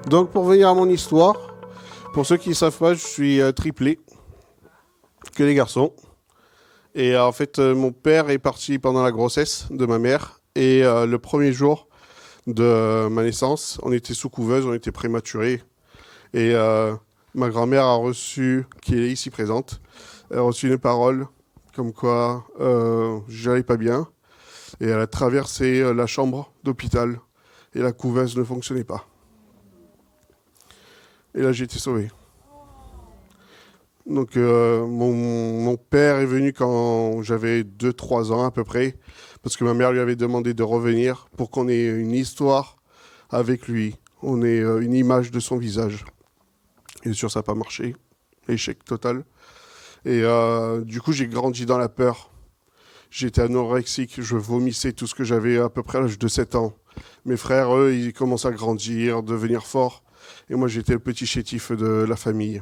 Donc pour venir à mon histoire, pour ceux qui ne savent pas, je suis triplé, que les garçons. Et en fait, mon père est parti pendant la grossesse de ma mère. Et le premier jour de ma naissance, on était sous couveuse, on était prématurés. Et ma grand-mère a reçu, qui est ici présente, elle a reçu une parole comme quoi j'allais pas bien. Et elle a traversé la chambre d'hôpital et la couveuse ne fonctionnait pas. Et là, j'ai été sauvé. Donc, mon père est venu quand j'avais 2 3 ans à peu près, parce que ma mère lui avait demandé de revenir pour qu'on ait une histoire avec lui. On ait une image de son visage. Et sûr, ça n'a pas marché. Échec total. Et du coup, j'ai grandi dans la peur. J'étais anorexique, je vomissais tout ce que j'avais à peu près à l'âge de 7 ans. Mes frères, eux, ils commencent à grandir, devenir forts. Et moi, j'étais le petit chétif de la famille.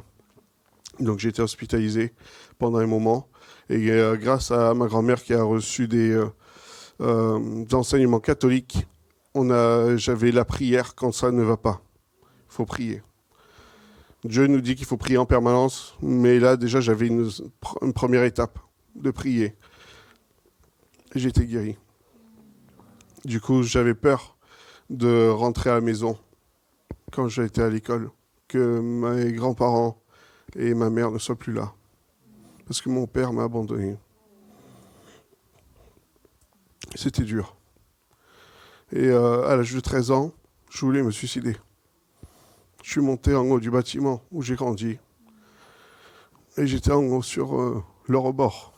Donc j'ai été hospitalisé pendant un moment. Et grâce à ma grand-mère qui a reçu des enseignements catholiques, j'avais la prière quand ça ne va pas. Il faut prier. Dieu nous dit qu'il faut prier en permanence, mais là déjà j'avais une première étape de prier. Et j'ai été guéri. Du coup j'avais peur de rentrer à la maison quand j'étais à l'école, que mes grands-parents et ma mère ne soient plus là. Parce que mon père m'a abandonné. C'était dur. Et à l'âge de 13 ans, je voulais me suicider. Je suis monté en haut du bâtiment où j'ai grandi. Et j'étais en haut sur le rebord.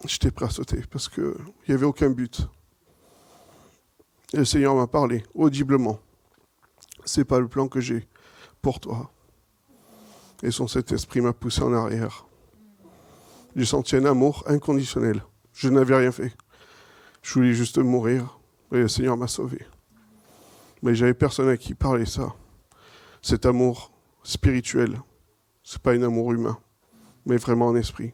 J'étais prêt à sauter parce qu'il n'y avait aucun but. Et le Seigneur m'a parlé audiblement. C'est pas le plan que j'ai pour toi. Et son Saint-Esprit m'a poussé en arrière. J'ai senti un amour inconditionnel. Je n'avais rien fait. Je voulais juste mourir. Et le Seigneur m'a sauvé. Mais j'avais personne à qui parler ça. Cet amour spirituel, c'est pas un amour humain, mais vraiment un esprit.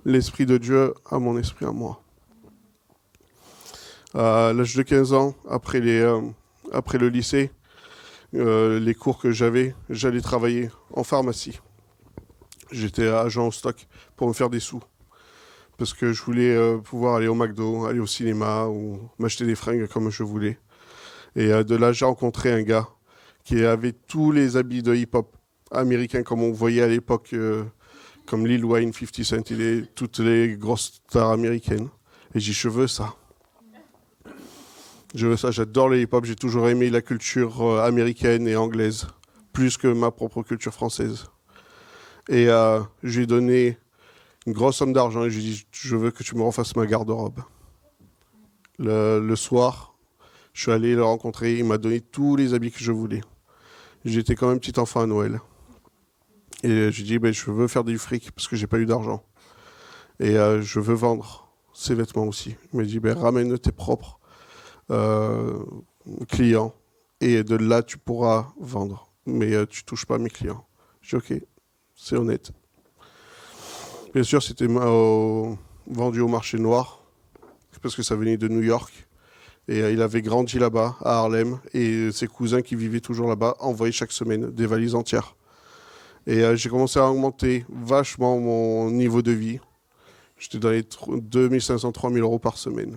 L'esprit de Dieu a mon esprit à moi. À l'âge de 15 ans, après le lycée, les cours que j'allais travailler en pharmacie. J'étais agent au stock pour me faire des sous. Parce que je voulais pouvoir aller au McDo, aller au cinéma ou m'acheter des fringues comme je voulais. Et de là, j'ai rencontré un gars qui avait tous les habits de hip-hop américain comme on voyait à l'époque, comme Lil Wayne, 50 Cent, toutes les grosses stars américaines. Et j'ai dit, je veux ça. Je veux ça, j'adore le hip-hop, j'ai toujours aimé la culture américaine et anglaise, plus que ma propre culture française. Et j'ai donné une grosse somme d'argent et j'ai dit, je veux que tu me refasses ma garde-robe. Le soir, je suis allé le rencontrer, il m'a donné tous les habits que je voulais. J'étais quand même petit enfant à Noël. Et j'ai dit, ben, je veux faire du fric parce que j'ai pas eu d'argent. Et je veux vendre ces vêtements aussi. Il m'a dit, ben, ramène tes propres euh, clients et de là, tu pourras vendre. Mais tu touches pas mes clients. J'ai dit, ok, c'est honnête. Bien sûr, c'était vendu au marché noir parce que ça venait de New York. Et il avait grandi là-bas, à Harlem. Et ses cousins qui vivaient toujours là-bas envoyaient chaque semaine des valises entières. Et j'ai commencé à augmenter vachement mon niveau de vie. J'étais dans les 2500-3000 euros par semaine.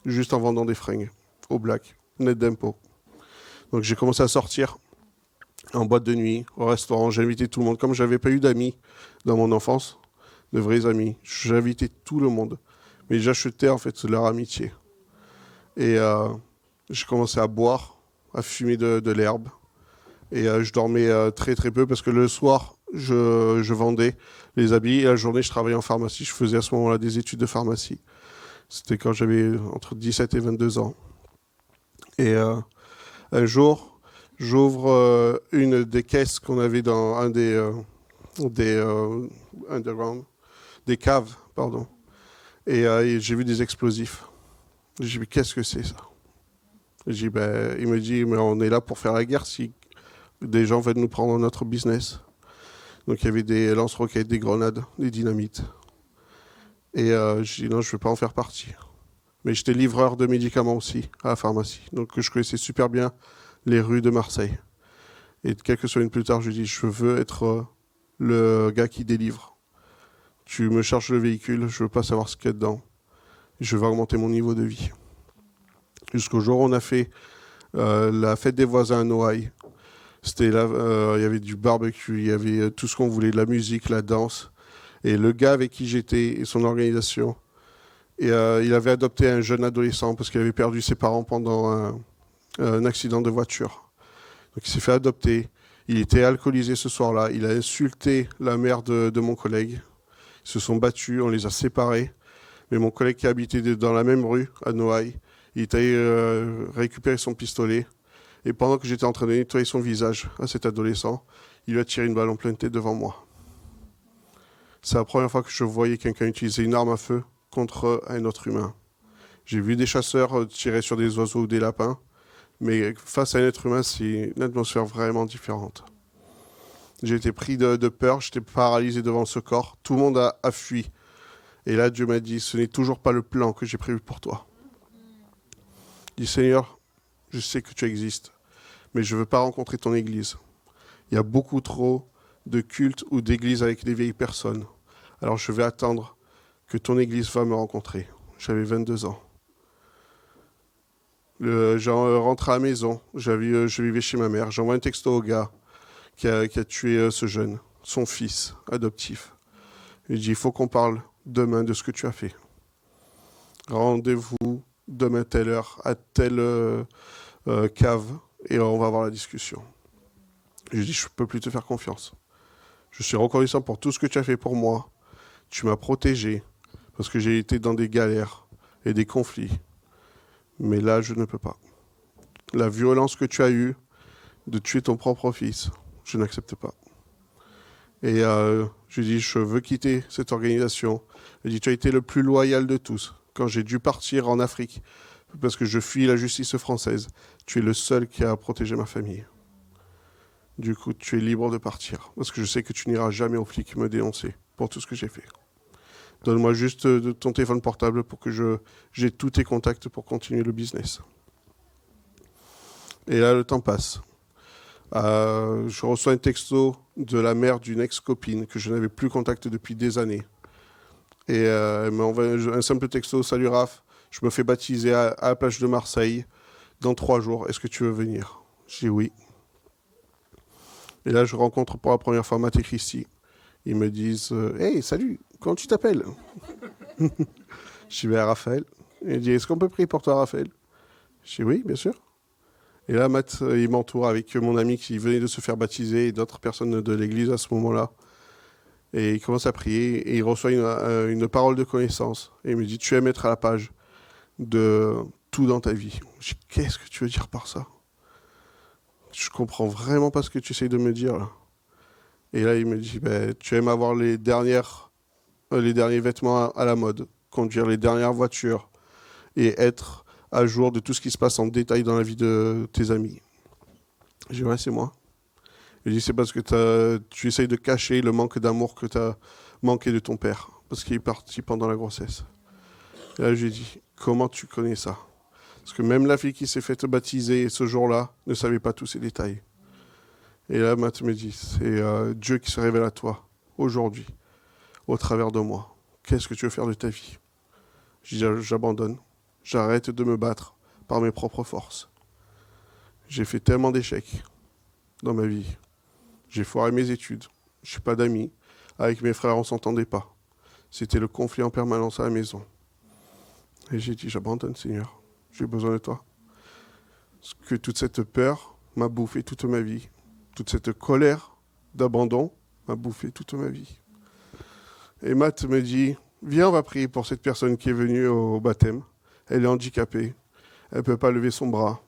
Juste en vendant des fringues au black, net d'impôts. Donc j'ai commencé à sortir en boîte de nuit, au restaurant. J'invitais tout le monde. Comme j'avais pas eu d'amis dans mon enfance, de vrais amis, j'invitais tout le monde. Mais j'achetais en fait leur amitié. Et j'ai commencé à boire, à fumer de l'herbe. Et je dormais très très peu parce que le soir, je vendais les habits et la journée, je travaillais en pharmacie. Je faisais à ce moment-là des études de pharmacie. C'était quand j'avais entre 17 et 22 ans. Et un jour, j'ouvre une des caisses qu'on avait dans un des underground, des caves, pardon. Et j'ai vu des explosifs. J'ai dit, qu'est-ce que c'est ça? Ben, il me dit, mais on est là pour faire la guerre si des gens veulent nous prendre notre business. Donc il y avait des lance-roquettes, des grenades, des dynamites. Et je dis non, je ne veux pas en faire partie. Mais j'étais livreur de médicaments aussi à la pharmacie. Donc je connaissais super bien les rues de Marseille. Et quelques semaines plus tard, je lui dis, je veux être le gars qui délivre. Tu me charges le véhicule, je veux pas savoir ce qu'il y a dedans. Je veux augmenter mon niveau de vie. Jusqu'au jour où on a fait la fête des voisins à Noailles. C'était là, il y avait du barbecue, il y avait tout ce qu'on voulait, de la musique, la danse. Et le gars avec qui j'étais et son organisation, il avait adopté un jeune adolescent parce qu'il avait perdu ses parents pendant un accident de voiture. Donc il s'est fait adopter. Il était alcoolisé ce soir-là. Il a insulté la mère de mon collègue. Ils se sont battus, on les a séparés. Mais mon collègue qui habitait dans la même rue, à Noailles, il est allé récupérer son pistolet. Et pendant que j'étais en train de nettoyer son visage à cet adolescent, il lui a tiré une balle en pleine tête devant moi. C'est la première fois que je voyais quelqu'un utiliser une arme à feu contre un autre humain. J'ai vu des chasseurs tirer sur des oiseaux ou des lapins, mais face à un être humain, c'est une atmosphère vraiment différente. J'ai été pris de peur, j'étais paralysé devant ce corps. Tout le monde a fui. Et là, Dieu m'a dit, ce n'est toujours pas le plan que j'ai prévu pour toi. Je dis, Seigneur, je sais que tu existes, mais je ne veux pas rencontrer ton église. Il y a beaucoup trop de cultes ou d'églises avec des vieilles personnes. Alors je vais attendre que ton église va me rencontrer. J'avais 22 ans. Je rentre à la maison, je vivais chez ma mère. J'envoie un texto au gars qui a tué ce jeune, son fils adoptif. Il dit, il faut qu'on parle demain de ce que tu as fait. Rendez-vous demain telle heure à telle cave et on va avoir la discussion. Je dis, je ne peux plus te faire confiance. Je suis reconnaissant pour tout ce que tu as fait pour moi. Tu m'as protégé parce que j'ai été dans des galères et des conflits. Mais là, je ne peux pas. La violence que tu as eue de tuer ton propre fils, je n'accepte pas. Et je dis, je veux quitter cette organisation. Je dis, tu as été le plus loyal de tous. Quand j'ai dû partir en Afrique, parce que je fuis la justice française, tu es le seul qui a protégé ma famille. Du coup, tu es libre de partir. Parce que je sais que tu n'iras jamais aux flics me dénoncer pour tout ce que j'ai fait. Donne-moi juste ton téléphone portable pour que j'ai tous tes contacts pour continuer le business. Et là, le temps passe. Je reçois un texto de la mère d'une ex-copine que je n'avais plus contact depuis des années. Et elle m'a envoyé un simple texto. Salut Raph, je me fais baptiser à la plage de Marseille dans 3 jours. Est-ce que tu veux venir? Je dis oui. Et là, je rencontre pour la première fois Matt et Christy. Ils me disent hey, salut, comment tu t'appelles? Je dis Raphaël. Il dit est-ce qu'on peut prier pour toi, Raphaël? Je dis oui, bien sûr. Et là, Matt, il m'entoure avec mon ami qui venait de se faire baptiser et d'autres personnes de l'église à ce moment-là. Et il commence à prier et il reçoit une parole de connaissance. Et il me dit, tu aimes être à la page de tout dans ta vie. Je dis, qu'est-ce que tu veux dire par ça? Je comprends vraiment pas ce que tu essayes de me dire là. Et là, il me dit, tu aimes avoir les derniers vêtements à la mode, conduire les dernières voitures et être à jour de tout ce qui se passe en détail dans la vie de tes amis. J'ai dit, ouais, c'est moi. Il dit, c'est parce que tu essayes de cacher le manque d'amour que tu as manqué de ton père, parce qu'il est parti pendant la grossesse. Et là, je lui ai dit, comment tu connais ça? Parce que même la fille qui s'est faite baptiser ce jour-là ne savait pas tous ces détails. Et là, Matt me dit, c'est Dieu qui se révèle à toi, aujourd'hui, au travers de moi. Qu'est-ce que tu veux faire de ta vie? Je dis, j'abandonne. J'arrête de me battre par mes propres forces. J'ai fait tellement d'échecs dans ma vie. J'ai foiré mes études. Je n'ai pas d'amis. Avec mes frères, on ne s'entendait pas. C'était le conflit en permanence à la maison. Et j'ai dit, j'abandonne, Seigneur. J'ai besoin de toi. Parce que toute cette peur m'a bouffé toute ma vie. Toute cette colère d'abandon m'a bouffé toute ma vie. Et Matt me dit, viens, on va prier pour cette personne qui est venue au baptême. Elle est handicapée. Elle ne peut pas lever son bras.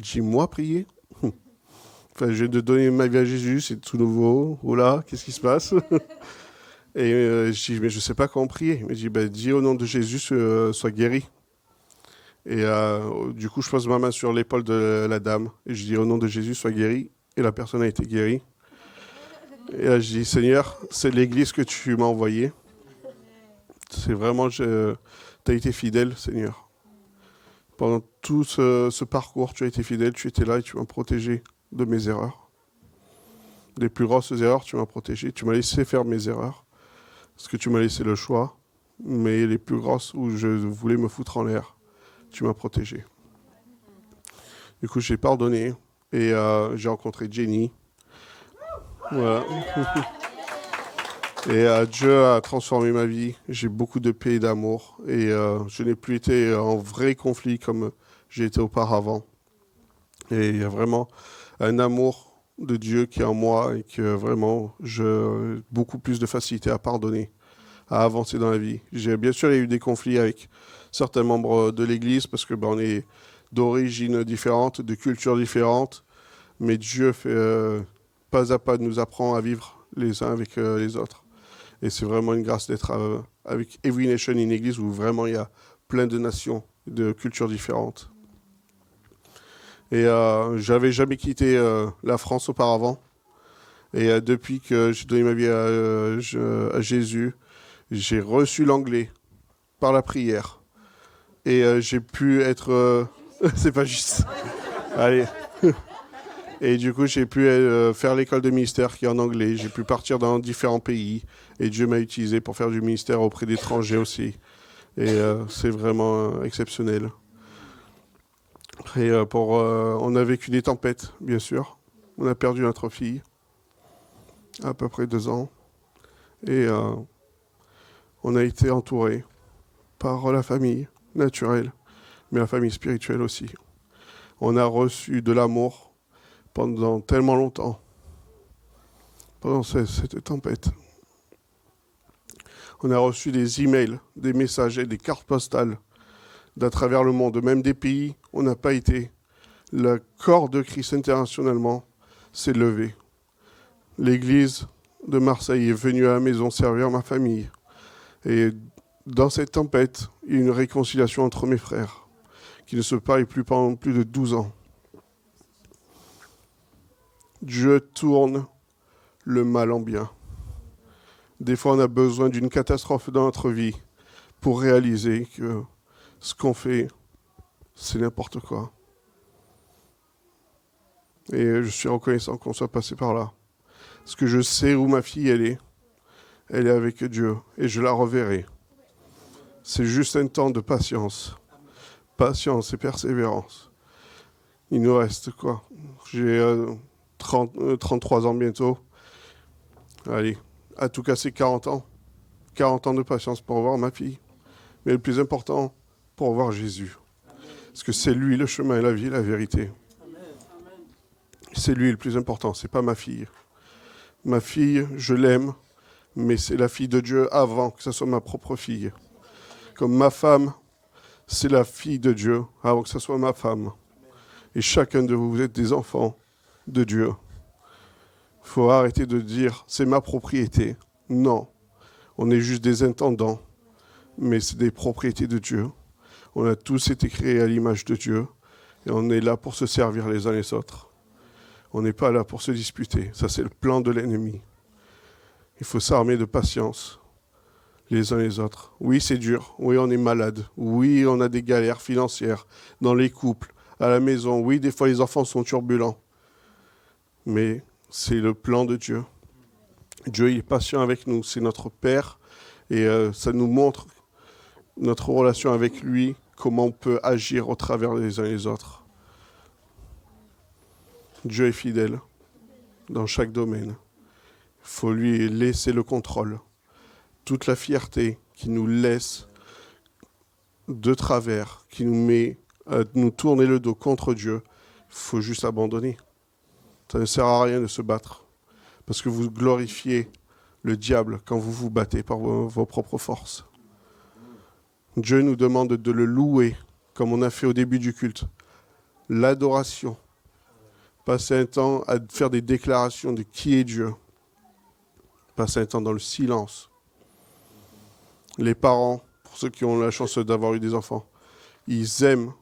Je dis, moi, prier? Enfin, je vais te donner ma vie à Jésus, c'est tout nouveau. Oula, qu'est-ce qui se passe? Et je dis, mais je ne sais pas comment prier. Il me dit, dis au nom de Jésus, sois guéri. Et du coup, je pose ma main sur l'épaule de la dame. Et je dis, au nom de Jésus, sois guéri. Et la personne a été guérie. Et là, je dis, Seigneur, c'est l'église que tu m'as envoyée. C'est vraiment, tu as été fidèle, Seigneur. Pendant tout ce parcours, tu as été fidèle, tu étais là et tu m'as protégé de mes erreurs. Des plus grosses erreurs, tu m'as protégé. Tu m'as laissé faire mes erreurs. Parce que tu m'as laissé le choix. Mais les plus grosses où je voulais me foutre en l'air, tu m'as protégé. Du coup, j'ai pardonné et j'ai rencontré Jenny. Voilà. Et Dieu a transformé ma vie. J'ai beaucoup de paix et d'amour. Et je n'ai plus été en vrai conflit comme j'ai été auparavant. Et il y a vraiment un amour de Dieu qui est en moi et que vraiment, j'ai beaucoup plus de facilité à pardonner, à avancer dans la vie. Bien sûr, il y a eu des conflits avec certains membres de l'Église parce que on est d'origines différentes, de cultures différentes. Mais Dieu fait pas à pas nous apprend à vivre les uns avec les autres. Et c'est vraiment une grâce d'être avec Every Nation, une église où vraiment il y a plein de nations, de cultures différentes. Et j'avais jamais quitté la France auparavant. Et depuis que j'ai donné ma vie à Jésus, j'ai reçu l'anglais par la prière. Et j'ai pu être... c'est pas juste. Allez. Et du coup, j'ai pu faire l'école de ministère qui est en anglais. J'ai pu partir dans différents pays. Et Dieu m'a utilisé pour faire du ministère auprès d'étrangers aussi. Et c'est vraiment exceptionnel. Et on a vécu des tempêtes, bien sûr. On a perdu notre fille, à peu près 2 ans. Et on a été entouré par la famille naturelle, mais la famille spirituelle aussi. On a reçu de l'amour pendant tellement longtemps, pendant cette tempête. On a reçu des emails, des messages et des cartes postales d'à travers le monde, même des pays où on n'a pas été. Le corps de Christ internationalement s'est levé. L'église de Marseille est venue à la maison servir ma famille. Et dans cette tempête, il y a eu une réconciliation entre mes frères, qui ne se parlaient plus pendant plus de 12 ans. Dieu tourne le mal en bien. Des fois, on a besoin d'une catastrophe dans notre vie pour réaliser que ce qu'on fait, c'est n'importe quoi. Et je suis reconnaissant qu'on soit passé par là. Parce que je sais où ma fille, elle est avec Dieu. Et je la reverrai. C'est juste un temps de patience. Patience et persévérance. Il nous reste quoi? J'ai 33 ans bientôt. Allez, à tout casser 40 ans. 40 ans de patience pour voir ma fille. Mais le plus important, pour voir Jésus. Parce que c'est lui le chemin, la vie, la vérité. C'est lui le plus important, c'est pas ma fille. Ma fille, je l'aime, mais c'est la fille de Dieu avant que ce soit ma propre fille. Comme ma femme, c'est la fille de Dieu avant que ce soit ma femme. Et chacun de vous, vous êtes des enfants de Dieu. Il faut arrêter de dire c'est ma propriété. Non, on est juste des intendants, mais c'est des propriétés de Dieu. On a tous été créés à l'image de Dieu et on est là pour se servir les uns les autres. On n'est pas là pour se disputer. Ça, c'est le plan de l'ennemi. Il faut s'armer de patience les uns les autres. Oui, c'est dur. Oui, on est malade. Oui, on a des galères financières dans les couples, à la maison. Oui, des fois, les enfants sont turbulents. Mais c'est le plan de Dieu. Dieu, il est patient avec nous. C'est notre Père. Et ça nous montre notre relation avec lui, comment on peut agir au travers les uns les autres. Dieu est fidèle dans chaque domaine. Il faut lui laisser le contrôle. Toute la fierté qui nous laisse de travers, qui nous met à nous tourner le dos contre Dieu, il faut juste abandonner. Ça ne sert à rien de se battre. Parce que vous glorifiez le diable quand vous vous battez par vos propres forces. Dieu nous demande de le louer, comme on a fait au début du culte. L'adoration. Passer un temps à faire des déclarations de qui est Dieu. Passer un temps dans le silence. Les parents, pour ceux qui ont la chance d'avoir eu des enfants, ils aiment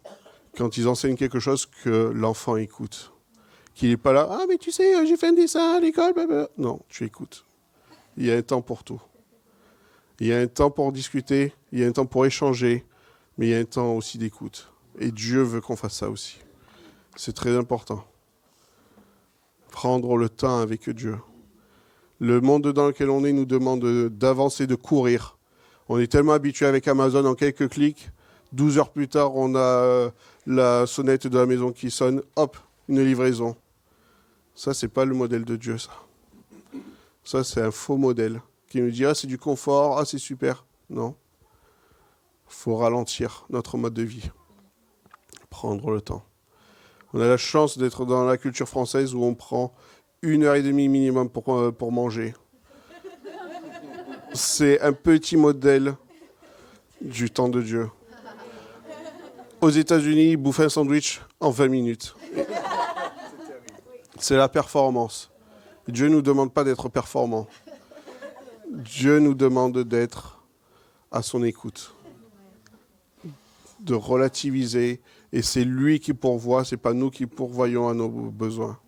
quand ils enseignent quelque chose que l'enfant écoute. Qu'il n'est pas là, ah mais tu sais, j'ai fait un dessin à l'école, blablabla. Non, tu écoutes. Il y a un temps pour tout. Il y a un temps pour discuter, il y a un temps pour échanger, mais il y a un temps aussi d'écoute. Et Dieu veut qu'on fasse ça aussi. C'est très important. Prendre le temps avec Dieu. Le monde dans lequel on est nous demande d'avancer, de courir. On est tellement habitué avec Amazon, en quelques clics, 12 heures plus tard, on a la sonnette de la maison qui sonne, hop, une livraison. Ça, c'est pas le modèle de Dieu, ça. Ça, c'est un faux modèle qui nous dit « Ah, c'est du confort, ah, c'est super ». Non. Il faut ralentir notre mode de vie. Prendre le temps. On a la chance d'être dans la culture française où on prend 1h30 minimum pour manger. C'est un petit modèle du temps de Dieu. Aux États-Unis, ils bouffent un sandwich en 20 minutes. C'est la performance. Dieu ne nous demande pas d'être performant. Dieu nous demande d'être à son écoute, de relativiser. Et c'est lui qui pourvoit, c'est pas nous qui pourvoyons à nos besoins.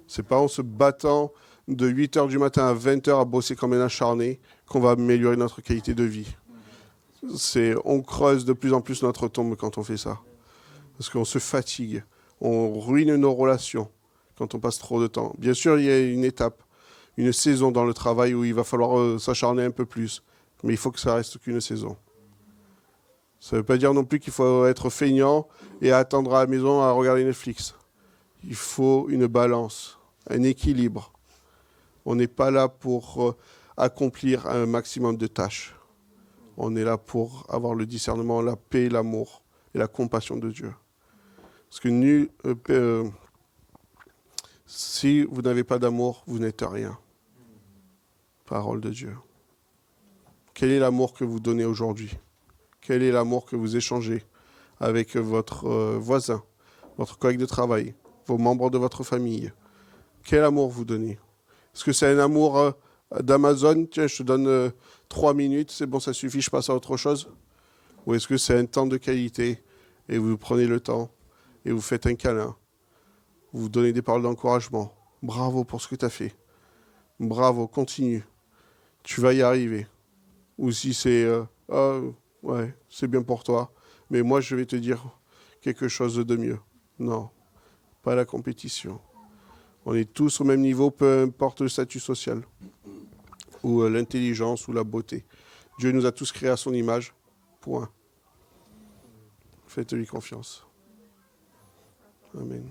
C'est pas en se battant de 8h du matin à 20h à bosser comme un acharné qu'on va améliorer notre qualité de vie. On creuse de plus en plus notre tombe quand on fait ça. Parce qu'on se fatigue, on ruine nos relations quand on passe trop de temps. Bien sûr, il y a une étape, une saison dans le travail où il va falloir s'acharner un peu plus. Mais il faut que ça reste qu'une saison. Ça ne veut pas dire non plus qu'il faut être feignant et attendre à la maison à regarder Netflix. Il faut une balance, un équilibre. On n'est pas là pour accomplir un maximum de tâches. On est là pour avoir le discernement, la paix, l'amour et la compassion de Dieu. Parce que si vous n'avez pas d'amour, vous n'êtes rien. Parole de Dieu. Quel est l'amour que vous donnez aujourd'hui ? Quel est l'amour que vous échangez avec votre voisin, votre collègue de travail, vos membres de votre famille ? Quel amour vous donnez ? Est-ce que c'est un amour d'Amazon ? Tiens, je te donne 3 minutes, c'est bon, ça suffit, je passe à autre chose ? Ou est-ce que c'est un temps de qualité et vous prenez le temps et vous faites un câlin ? Vous donnez des paroles d'encouragement. Bravo pour ce que tu as fait. Bravo, continue. Tu vas y arriver. Ou si c'est ouais, c'est bien pour toi, mais moi je vais te dire quelque chose de mieux. Non, pas la compétition. On est tous au même niveau, peu importe le statut social, ou l'intelligence, ou la beauté. Dieu nous a tous créés à son image, point. Faites-lui confiance. Amen.